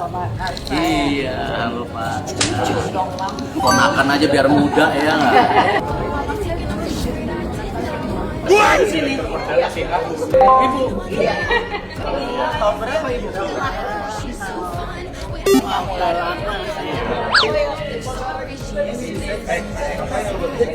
Iya, halo Pak. Ponakan aja biar muda ya nggak? Di sini. Ibu. Tahun berapa ibu?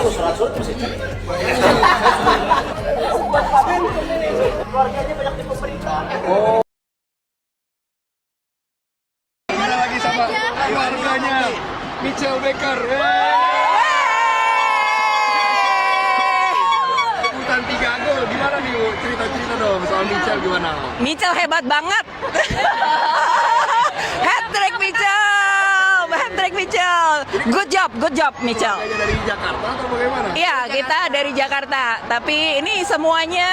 Kalau surat-surat masih keluarganya banyak di pemerintah. Oh. Gimana lagi sama keluarganya Michelle Baker? Ikutan 3 gol, gimana nih cerita-cerita dong soal Michelle gimana? Michelle hebat banget. Hat-trick Michelle. Hat-trick Michelle. Good job Michelle. Keluarganya dari Jakarta atau bagaimana? Iya, kita dari Jakarta. Tapi ini semuanya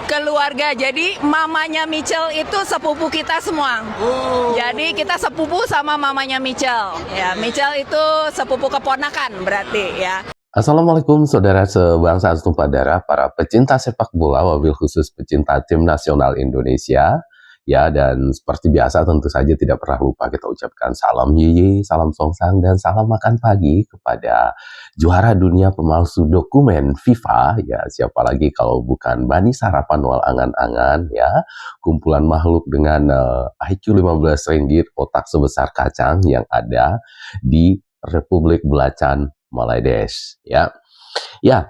keluarga. Jadi mamanya Michelle itu sepupu kita semua. Oh. Jadi kita sepupu sama mamanya Michelle. Ya, Michelle itu sepupu keponakan berarti ya. Assalamualaikum saudara sebangsa setumpah darah, para pecinta sepak bola, wabil khusus pecinta tim nasional Indonesia. Ya, dan seperti biasa tentu saja tidak pernah lupa kita ucapkan salam Yiyi, salam Songsang, dan salam makan pagi kepada juara dunia pemalsu dokumen FIFA. Ya, siapa lagi kalau bukan Bani Sarapan Wal Angan-angan, ya, kumpulan makhluk dengan IQ 15 ringgit, otak sebesar kacang yang ada di Republik Belacan Malaides. Ya, ya.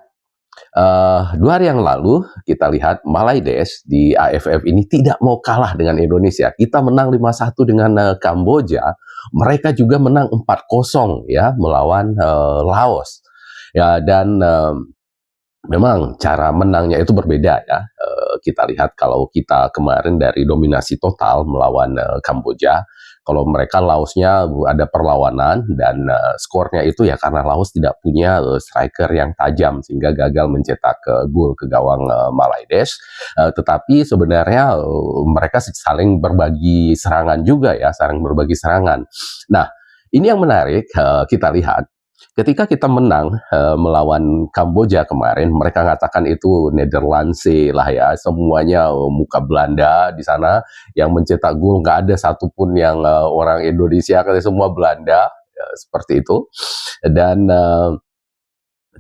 2 hari yang lalu kita lihat Malaides di AFF ini tidak mau kalah dengan Indonesia. Kita menang 5-1 dengan Kamboja. Mereka juga menang 4-0 ya melawan Laos. Ya, dan memang cara menangnya itu berbeda ya. Kita lihat kalau kita kemarin dari dominasi total melawan Kamboja. Kalau mereka Laosnya ada perlawanan dan skornya itu ya karena Laos tidak punya striker yang tajam sehingga gagal mencetak gol ke gawang Malaides. Tetapi sebenarnya mereka saling berbagi serangan juga ya, saling berbagi serangan. Nah, ini yang menarik kita lihat. Ketika kita menang melawan Kamboja kemarin, mereka mengatakan itu Netherlands lah ya, semuanya muka Belanda di sana yang mencetak gol, nggak ada satupun yang orang Indonesia, semua Belanda ya, seperti itu. Dan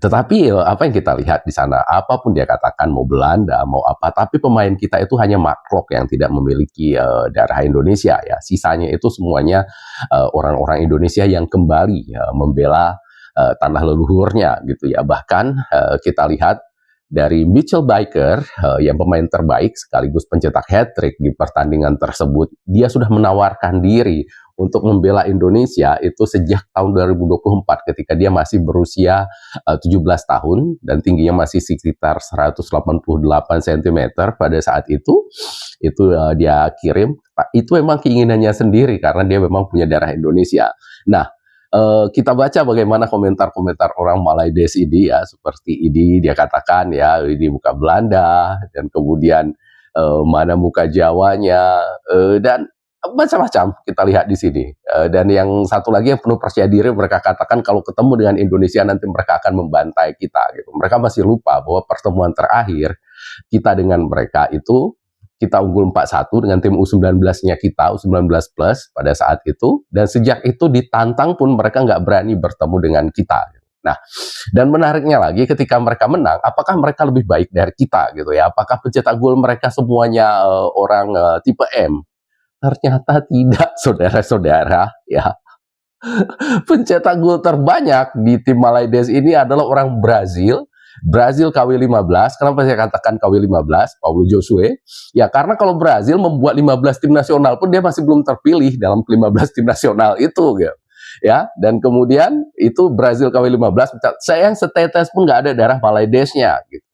tetapi apa yang kita lihat di sana, apapun dia katakan mau Belanda mau apa, tapi pemain kita itu hanya maklok yang tidak memiliki darah Indonesia ya. Sisanya itu semuanya orang-orang Indonesia yang kembali membela tanah leluhurnya gitu ya. Bahkan kita lihat dari Michelle Baker yang pemain terbaik sekaligus pencetak hat-trick di pertandingan tersebut, dia sudah menawarkan diri untuk membela Indonesia itu sejak tahun 2024 ketika dia masih berusia 17 tahun dan tingginya masih sekitar 188 cm pada saat itu dia kirim. Itu memang keinginannya sendiri karena dia memang punya darah Indonesia. Nah, kita baca bagaimana komentar-komentar orang Malaides ini ya, seperti ini dia katakan ya, ini muka Belanda dan kemudian mana muka Jawanya dan macam-macam kita lihat di sini. Dan yang satu lagi yang penuh percaya diri, mereka katakan kalau ketemu dengan Indonesia nanti mereka akan membantai kita gitu. Mereka masih lupa bahwa pertemuan terakhir kita dengan mereka itu kita unggul 4-1 dengan tim U19-nya kita, U19 plus pada saat itu. Dan sejak itu ditantang pun mereka nggak berani bertemu dengan kita. Nah, dan menariknya lagi ketika mereka menang, apakah mereka lebih baik dari kita gitu ya? Apakah pencetak gol mereka semuanya orang tipe M? Ternyata tidak, saudara-saudara ya. Pencetak gol terbanyak di tim Malaides ini adalah orang Brazil KW15. Kenapa saya katakan KW15? Paulo Josué. Ya karena kalau Brazil membuat 15 tim nasional pun dia masih belum terpilih dalam 15 tim nasional itu gitu. Ya, dan kemudian itu Brazil KW15 sayang setetes pun nggak ada darah Malaidesnya gitu.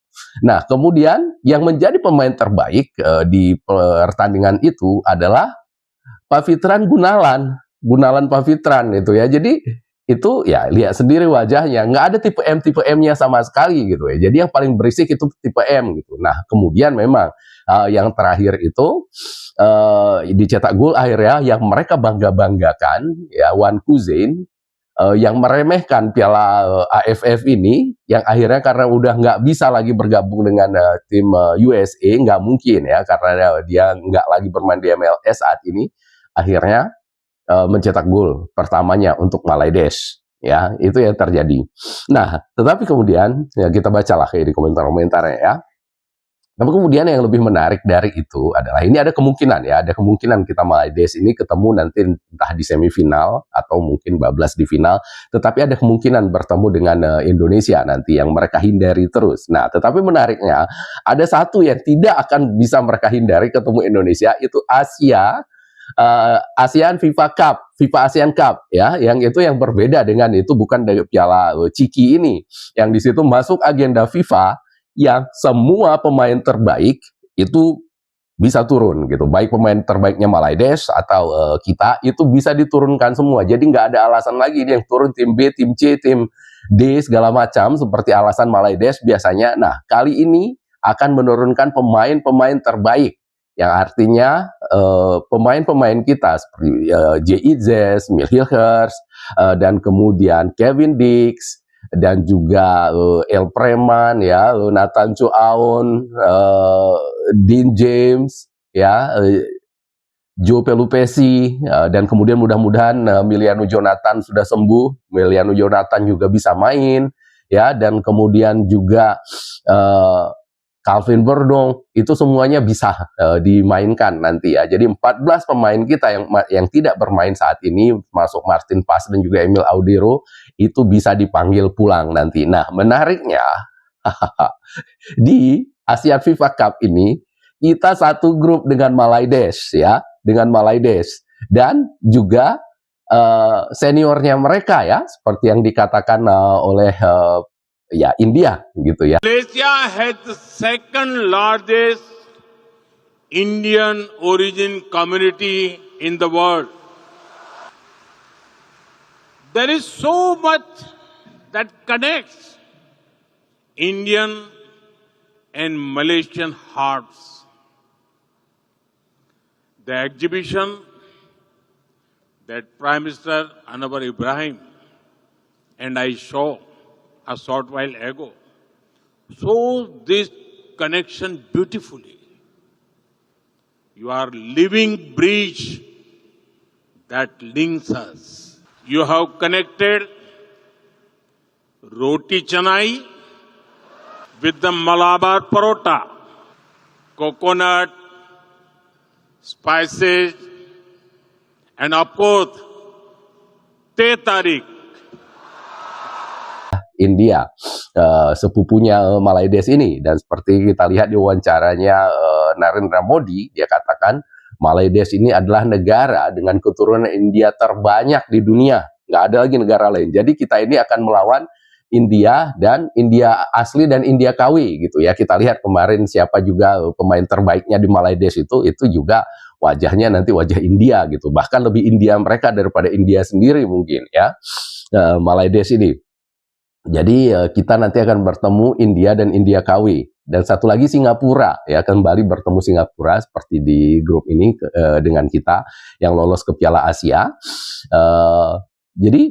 Nah, kemudian yang menjadi pemain terbaik di pertandingan itu adalah Pavitran Gunalan Pavitran itu ya. Jadi itu ya lihat sendiri wajahnya, nggak ada tipe M-nya sama sekali gitu ya. Jadi yang paling berisik itu tipe M gitu. Nah kemudian memang yang terakhir itu dicetak gol akhirnya yang mereka banggakan ya, Wan Kuzain yang meremehkan Piala AFF ini, yang akhirnya karena udah nggak bisa lagi bergabung dengan tim USA, nggak mungkin ya karena dia nggak lagi bermain di MLS saat ini. akhirnya mencetak gol pertamanya untuk Malaidesh. Ya, itu yang terjadi. Nah, tetapi kemudian ya kita bacalah kayak di komentar-komentarnya ya. Tapi kemudian yang lebih menarik dari itu adalah ini ada kemungkinan ya, ada kemungkinan kita Malaidesh ini ketemu nanti entah di semifinal atau mungkin bablas di final, tetapi ada kemungkinan bertemu dengan Indonesia nanti yang mereka hindari terus. Nah, tetapi menariknya ada satu yang tidak akan bisa mereka hindari ketemu Indonesia, itu ASEAN FIFA ASEAN Cup ya, yang itu yang berbeda dengan itu, bukan dari Piala Ciki ini, yang di situ masuk agenda FIFA yang semua pemain terbaik itu bisa turun gitu, baik pemain terbaiknya Malaidesh atau kita itu bisa diturunkan semua, jadi nggak ada alasan lagi yang turun tim B, tim C, tim D segala macam seperti alasan Malaidesh biasanya. Nah, kali ini akan menurunkan pemain-pemain terbaik, yang artinya pemain-pemain kita seperti J.I.Z, Milhilhers, dan kemudian Kevin Dix, dan juga El Preman ya, Nathan Chuaon, Dean James ya, Joe Pelupesi, dan kemudian mudah-mudahan Miliano Jonathan sudah sembuh, Miliano Jonathan juga bisa main ya, dan kemudian juga Calvin Verdong, itu semuanya bisa dimainkan nanti ya. Jadi 14 pemain kita yang tidak bermain saat ini, masuk Martin Paes dan juga Emil Audero, itu bisa dipanggil pulang nanti. Nah, menariknya di ASEAN FIFA Cup ini kita satu grup dengan Malaidesh ya, dengan Malaidesh, dan juga seniornya mereka ya, seperti yang dikatakan oleh ya India gitu ya. Malaysia has the second largest Indian origin community in the world. There is so much that connects Indian and Malaysian hearts. The exhibition that Prime Minister Anwar Ibrahim and I saw a short while ago shows this connection beautifully. You are living bridge that links us. You have connected roti canai with the Malabar parota, coconut, spices, and of course, teh tarik. India, sepupunya Malaidesh ini, dan seperti kita lihat di wawancaranya Narendra Modi, dia katakan Malaidesh ini adalah negara dengan keturunan India terbanyak di dunia, nggak ada lagi negara lain. Jadi kita ini akan melawan India, dan India asli dan India KW gitu ya. Kita lihat kemarin siapa juga pemain terbaiknya di Malaidesh itu juga wajahnya nanti wajah India gitu, bahkan lebih India mereka daripada India sendiri mungkin ya, Malaidesh ini. Jadi kita nanti akan bertemu India dan India KW, dan satu lagi Singapura ya, kembali bertemu Singapura seperti di grup ini dengan kita yang lolos ke Piala Asia. Jadi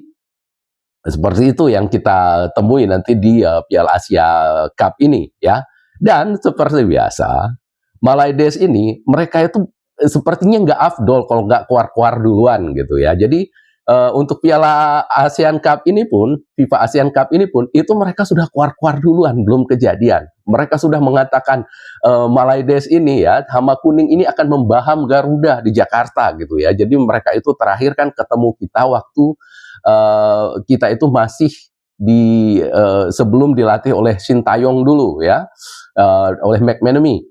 seperti itu yang kita temui nanti di Piala Asia Cup ini ya. Dan seperti biasa Malaidesh ini mereka itu sepertinya nggak afdol kalau nggak keluar-keluar duluan gitu ya. Jadi untuk Piala ASEAN Cup ini pun, FIFA ASEAN Cup ini pun, itu mereka sudah keluar-keluar duluan, belum kejadian. Mereka sudah mengatakan Malaidesh ini ya, Hama Kuning ini akan membaham Garuda di Jakarta gitu ya. Jadi mereka itu terakhir kan ketemu kita waktu kita itu masih di sebelum dilatih oleh Sintayong dulu ya, oleh McManamy.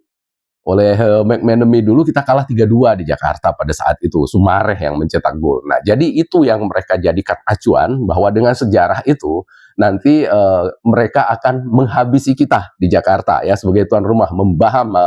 Oleh McManamy dulu kita kalah 3-2 di Jakarta pada saat itu, Sumareh yang mencetak gol. Nah, jadi itu yang mereka jadikan acuan bahwa dengan sejarah itu nanti mereka akan menghabisi kita di Jakarta ya, sebagai tuan rumah, membaham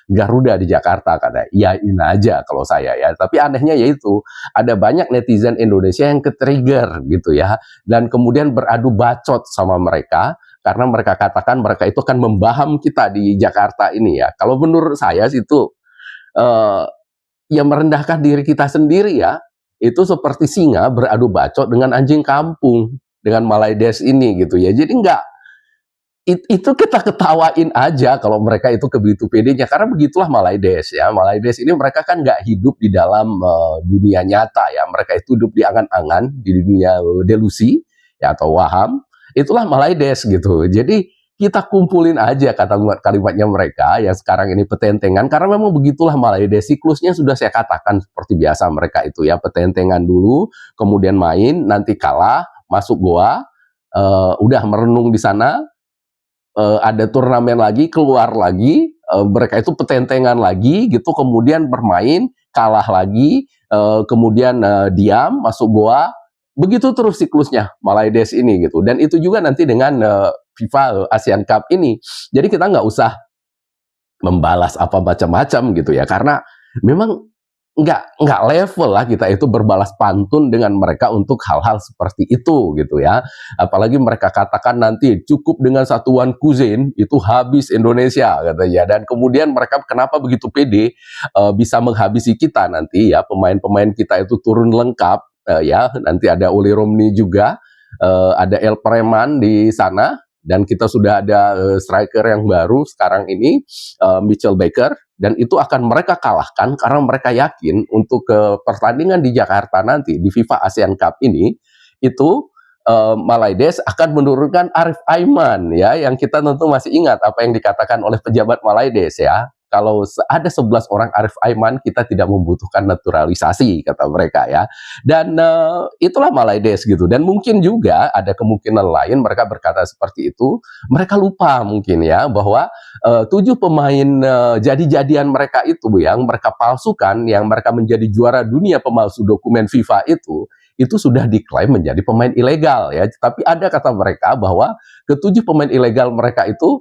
Garuda di Jakarta, kata iyain aja kalau saya ya. Tapi anehnya yaitu ada banyak netizen Indonesia yang ke-trigger gitu ya, dan kemudian beradu bacot sama mereka karena mereka katakan mereka itu akan membaham kita di Jakarta ini ya. Kalau menurut saya itu ya merendahkan diri kita sendiri ya. Itu seperti singa beradu bacot dengan anjing kampung, dengan Malaidesh ini gitu ya. Jadi itu kita ketawain aja kalau mereka itu begitu pedenya, karena begitulah Malaides ya. Malaides ini mereka kan nggak hidup di dalam dunia nyata ya, mereka itu hidup di angan-angan, di dunia delusi ya atau waham. Itulah Malaides gitu. Jadi kita kumpulin aja kalimatnya mereka yang sekarang ini petentengan, karena memang begitulah Malaides, siklusnya sudah saya katakan seperti biasa mereka itu ya, petentengan dulu, kemudian main, nanti kalah, masuk goa, udah merenung di sana. Ada turnamen lagi, keluar lagi, mereka itu petentengan lagi gitu, kemudian bermain, kalah lagi, kemudian diam, masuk goa, begitu terus siklusnya Malaides ini gitu. Dan itu juga nanti dengan FIFA Asian Cup ini. Jadi kita nggak usah membalas apa macam-macam gitu ya, karena memang nggak level lah kita itu berbalas pantun dengan mereka untuk hal-hal seperti itu gitu ya. Apalagi mereka katakan nanti cukup dengan satuan kusin itu habis Indonesia katanya. Dan kemudian mereka kenapa begitu pede bisa menghabisi kita nanti ya, pemain-pemain kita itu turun lengkap ya. Nanti ada Oli Romney juga, ada El Preman di sana, dan kita sudah ada striker yang baru sekarang ini, Mitchell Baker. Dan itu akan mereka kalahkan karena mereka yakin untuk pertandingan di Jakarta nanti di FIFA ASEAN Cup ini itu Malaides akan menurunkan Arif Aiman ya, yang kita tentu masih ingat apa yang dikatakan oleh pejabat Malaides ya. Kalau ada 11 orang Arif Aiman, kita tidak membutuhkan naturalisasi, kata mereka ya. Dan itulah Malaides gitu. Dan mungkin juga ada kemungkinan lain mereka berkata seperti itu. Mereka lupa mungkin ya bahwa 7 pemain jadi-jadian mereka itu yang mereka palsukan, yang mereka menjadi juara dunia pemalsu dokumen FIFA itu sudah diklaim menjadi pemain ilegal ya. Tapi ada kata mereka bahwa ke-7 pemain ilegal mereka itu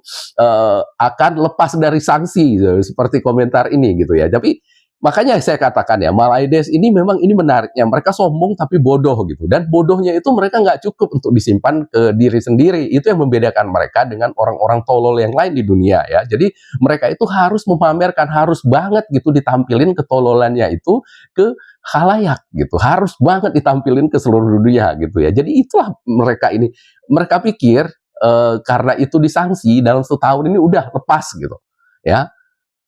akan lepas dari sanksi seperti komentar ini gitu ya. Tapi makanya saya katakan ya, Malaides ini memang ini menariknya, mereka sombong tapi bodoh gitu. Dan bodohnya itu mereka nggak cukup untuk disimpan ke diri sendiri. Itu yang membedakan mereka dengan orang-orang tolol yang lain di dunia ya. Jadi mereka itu harus memamerkan, harus banget gitu ditampilin ketololannya itu ke khalayak gitu, harus banget ditampilin ke seluruh dunia gitu ya. Jadi itulah mereka ini, mereka pikir karena itu disanksi dalam setahun ini udah lepas gitu ya.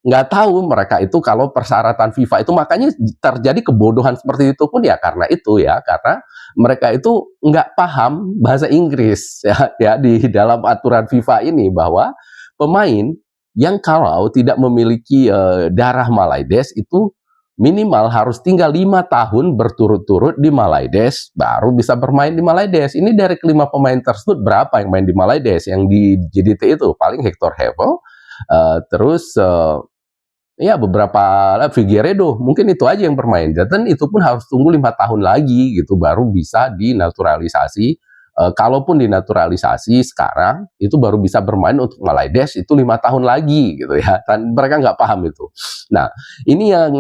Nggak tahu mereka itu kalau persyaratan FIFA itu, makanya terjadi kebodohan seperti itu pun ya karena itu ya, karena mereka itu nggak paham bahasa Inggris ya di dalam aturan FIFA ini, bahwa pemain yang kalau tidak memiliki darah Malaides itu minimal harus tinggal 5 tahun berturut-turut di Malaides baru bisa bermain di Malaides. Ini dari kelima pemain tersebut berapa yang main di Malaides? Yang di JDT itu paling Hector Hevel, terus ya beberapa Figueiredo, mungkin itu aja yang bermain. Dan itu pun harus tunggu 5 tahun lagi gitu baru bisa dinaturalisasi. Kalaupun dinaturalisasi sekarang, itu baru bisa bermain untuk Malaides itu 5 tahun lagi gitu ya. Dan mereka nggak paham itu. Nah, ini yang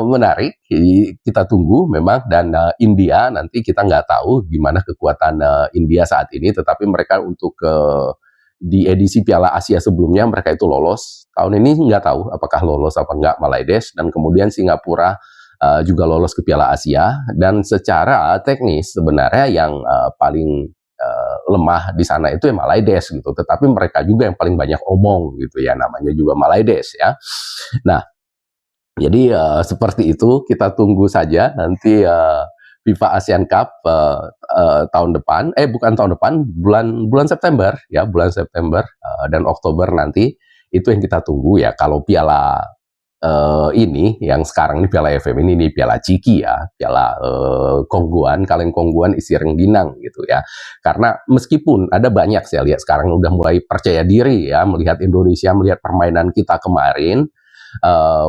menarik, kita tunggu memang. Dan India nanti kita nggak tahu gimana kekuatan India saat ini, tetapi mereka untuk di edisi Piala Asia sebelumnya mereka itu lolos. Tahun ini nggak tahu apakah lolos apa nggak Malaides. Dan kemudian Singapura juga lolos ke Piala Asia. Dan secara teknis sebenarnya yang paling lemah di sana itu ya Malaides gitu. Tetapi mereka juga yang paling banyak omong gitu ya, namanya juga Malaides ya. Nah, jadi seperti itu, kita tunggu saja nanti FIFA ASEAN Cup tahun depan, bukan tahun depan, bulan September ya, bulan September dan Oktober nanti, itu yang kita tunggu ya. Kalau Piala ini yang sekarang ini Piala FM ini Piala Ciki ya, Piala Kongguan, Kaleng Kongguan isi rengginang gitu ya. Karena meskipun ada banyak saya lihat sekarang udah mulai percaya diri ya melihat Indonesia, melihat permainan kita kemarin,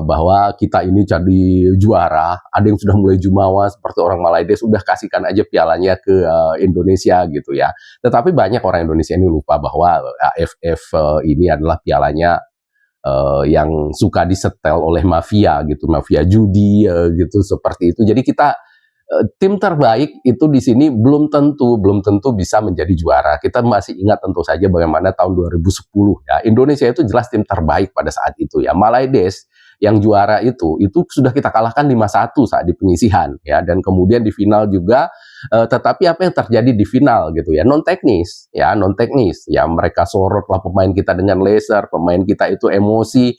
bahwa kita ini jadi juara, ada yang sudah mulai jumawa seperti orang Malaides, udah kasihkan aja pialanya ke Indonesia gitu ya. Tetapi banyak orang Indonesia ini lupa bahwa AFF ini adalah pialanya yang suka disetel oleh mafia gitu, mafia judi gitu seperti itu. Jadi kita tim terbaik itu di sini belum tentu bisa menjadi juara. Kita masih ingat tentu saja bagaimana tahun 2010 ya, Indonesia itu jelas tim terbaik pada saat itu ya. Malaides yang juara itu sudah kita kalahkan 5-1 saat di penyisihan ya, dan kemudian di final juga Tetapi apa yang terjadi di final gitu ya, non teknis ya, mereka sorot lah pemain kita dengan laser, pemain kita itu emosi,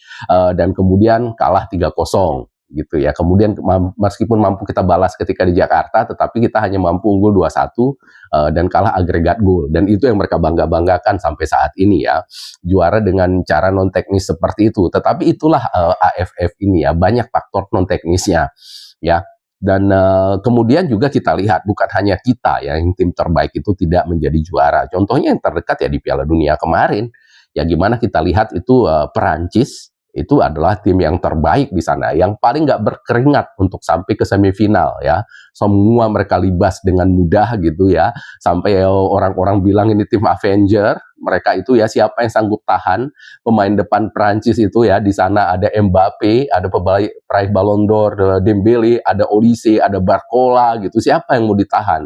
dan kemudian kalah 3-0 gitu ya. Kemudian meskipun mampu kita balas ketika di Jakarta, tetapi kita hanya mampu unggul 2-1 dan kalah agregat gol. Dan itu yang mereka bangga-banggakan sampai saat ini ya, juara dengan cara non teknis seperti itu. Tetapi itulah AFF ini ya, banyak faktor non teknisnya ya. Dan kemudian juga kita lihat bukan hanya kita ya, yang tim terbaik itu tidak menjadi juara. Contohnya yang terdekat ya di Piala Dunia kemarin. Ya gimana kita lihat itu Perancis itu adalah tim yang terbaik di sana, yang paling nggak berkeringat untuk sampai ke semifinal ya. Semua mereka libas dengan mudah gitu ya. Sampai orang-orang bilang ini tim Avenger. Mereka itu ya, siapa yang sanggup tahan pemain depan Prancis itu ya. Di sana ada Mbappe, ada peraih Ballon d'Or Dembele, ada Olise, ada Barcola gitu. Siapa yang mau ditahan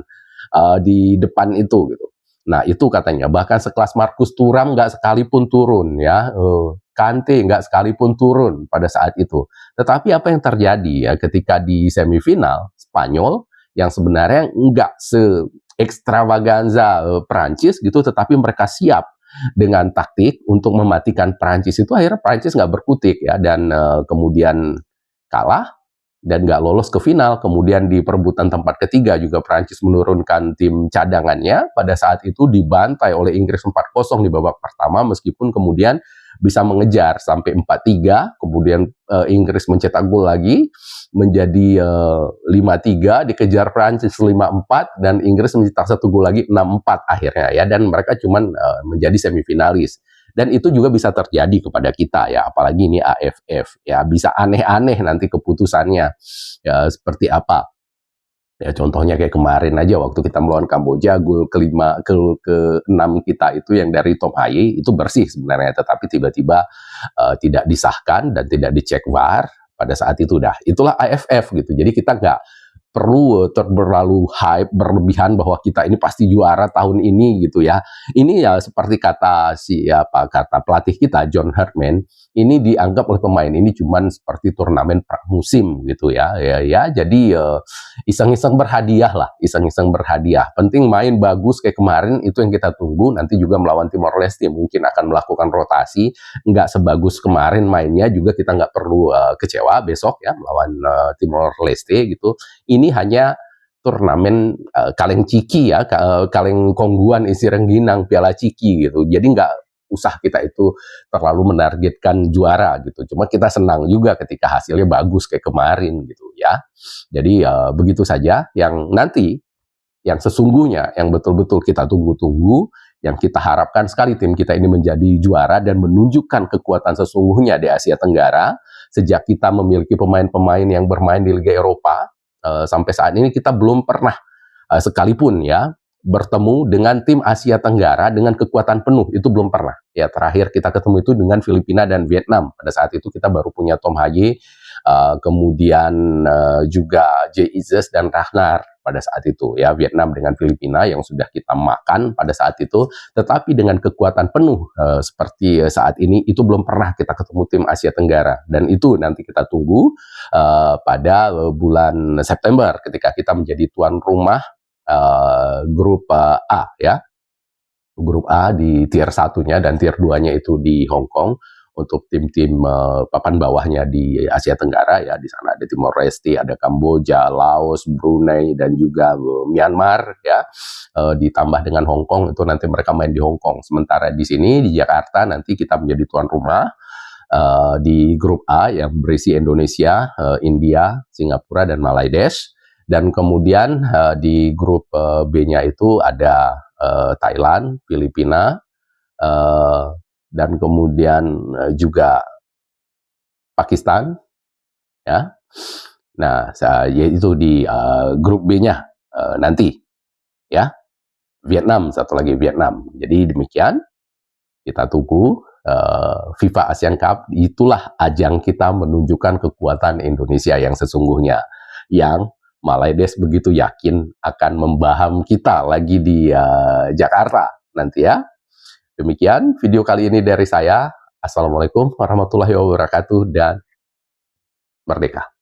di depan itu gitu. Nah itu katanya bahkan sekelas Marcus Thuram nggak sekalipun turun ya, Kante nggak sekalipun turun pada saat itu. Tetapi apa yang terjadi ya ketika di semifinal, Spanyol yang sebenarnya nggak se-ekstravaganza Prancis gitu, tetapi mereka siap dengan taktik untuk mematikan Prancis itu, akhirnya Prancis nggak berkutik ya, dan kemudian kalah dan nggak lolos ke final. Kemudian di perebutan tempat ketiga juga Prancis menurunkan tim cadangannya, pada saat itu dibantai oleh Inggris 4-0 di babak pertama, meskipun kemudian bisa mengejar sampai 4-3, kemudian Inggris mencetak gol lagi menjadi 5-3, dikejar Prancis 5-4, dan Inggris mencetak 1 gol lagi 6-4 akhirnya ya, dan mereka cuman menjadi semifinalis. Dan itu juga bisa terjadi kepada kita ya, apalagi ini AFF ya, bisa aneh-aneh nanti keputusannya ya, seperti apa. Ya contohnya kayak kemarin aja waktu kita melawan Kamboja, gol ke-6 kita itu yang dari Tom Haye itu bersih sebenarnya, tetapi tiba-tiba tidak disahkan dan tidak dicek VAR pada saat itu. Itulah AFF gitu. Jadi kita nggak perlu terlalu hype berlebihan bahwa kita ini pasti juara tahun ini gitu ya. Ini ya seperti kata kata pelatih kita John Herdman, ini dianggap oleh pemain ini cuman seperti turnamen pramusim gitu ya. Jadi iseng-iseng berhadiah lah, iseng-iseng berhadiah. Penting main bagus kayak kemarin, itu yang kita tunggu. Nanti juga melawan Timor Leste mungkin akan melakukan rotasi, nggak sebagus kemarin mainnya juga, kita nggak perlu kecewa besok ya melawan Timor Leste gitu. Ini hanya turnamen kaleng ciki ya, kaleng kongguan isi rengginang, piala ciki gitu. Jadi nggak usah kita itu terlalu menargetkan juara gitu. Cuma kita senang juga ketika hasilnya bagus kayak kemarin gitu ya. Jadi begitu saja yang nanti, yang sesungguhnya, yang betul-betul kita tunggu-tunggu, yang kita harapkan sekali tim kita ini menjadi juara dan menunjukkan kekuatan sesungguhnya di Asia Tenggara. Sejak kita memiliki pemain-pemain yang bermain di Liga Eropa, sampai saat ini kita belum pernah sekalipun ya bertemu dengan tim Asia Tenggara dengan kekuatan penuh, itu belum pernah. Ya terakhir kita ketemu itu dengan Filipina dan Vietnam. Pada saat itu kita baru punya Tom Haye, kemudian juga Jay Izzes dan Ragnar pada saat itu ya, Vietnam dengan Filipina yang sudah kita makan pada saat itu. Tetapi dengan kekuatan penuh seperti saat ini, itu belum pernah kita ketemu tim Asia Tenggara. Dan itu nanti kita tunggu pada bulan September ketika kita menjadi tuan rumah grup A ya, grup A di tier 1-nya, dan tier 2-nya itu di Hong Kong untuk tim-tim papan bawahnya di Asia Tenggara ya. Di sana ada Timor Leste, ada Kamboja, Laos, Brunei, dan juga Myanmar ya. Ditambah dengan Hong Kong, itu nanti mereka main di Hong Kong. Sementara di sini di Jakarta nanti kita menjadi tuan rumah di grup A yang berisi Indonesia, India, Singapura, dan Malaysia. Dan kemudian di grup B-nya itu ada Thailand, Filipina, dan kemudian juga Pakistan, ya. Nah, yaitu di grup B-nya nanti, ya. Vietnam, satu lagi Vietnam. Jadi demikian, kita tunggu FIFA Asian Cup. Itulah ajang kita menunjukkan kekuatan Indonesia yang sesungguhnya, yang Malaydes begitu yakin akan membaham kita lagi di Jakarta nanti ya. Demikian video kali ini dari saya. Assalamualaikum warahmatullahi wabarakatuh dan merdeka.